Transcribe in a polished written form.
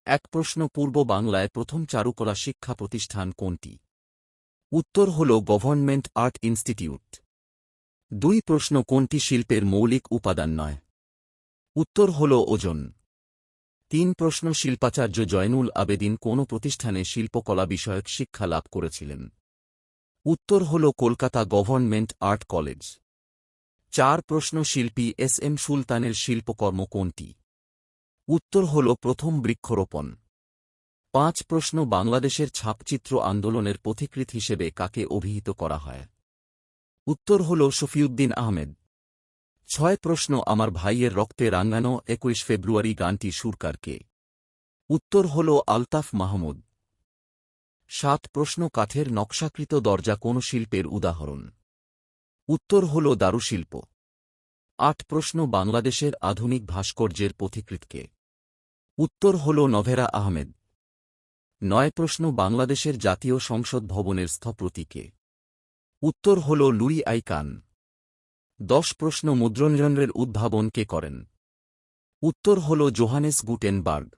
এক প্রশ্ন পূর্ব বাংলায় প্রথম চারুকলা শিক্ষা প্রতিষ্ঠান কোনটি? উত্তর হল গভর্নমেন্ট আর্ট ইনস্টিটিউট। 2 প্রশ্ন কোনটি শিল্পের মৌলিক উপাদান নয়? উত্তর হল ওজন। 3 প্রশ্ন শিল্পাচার্য জয়নুল আবেদিন কোন প্রতিষ্ঠানে শিল্পকলা বিষয়ক শিক্ষা লাভ করেছিলেন? উত্তর হল কলকাতা গভর্নমেন্ট আর্ট কলেজ। 4 প্রশ্ন শিল্পী এস এম সুলতানের শিল্পকর্ম কোনটি? উত্তর হল প্রথম বৃক্ষরোপণ। 5 প্রশ্ন বাংলাদেশের ছাপচিত্র আন্দোলনের পথিকৃৎ হিসেবে কাকে অভিহিত করা হয়? উত্তর হল শফিউদ্দিন আহমেদ। 6 প্রশ্ন আমার ভাইয়ের রক্তে রাঙানো 21 ফেব্রুয়ারি গানটি সুরকার কে? উত্তর হল আলতাফ মাহমুদ। 7 প্রশ্ন কাঠের নকশাকৃত দরজা কোন শিল্পের উদাহরণ? উত্তর হল দারুশিল্প। 8 প্রশ্ন বাংলাদেশের আধুনিক ভাস্কর্যের পথিকৃৎ কে? উত্তর হল নভেরা আহমেদ। 9 প্রশ্ন বাংলাদেশের জাতীয় সংসদ ভবনের স্থপতি কে? উত্তর হল লুই আই কান। 10 প্রশ্ন মুদ্রণযন্ত্রের উদ্ভাবন কে করেন? উত্তর হল জোহানেস গুটেনবার্গ।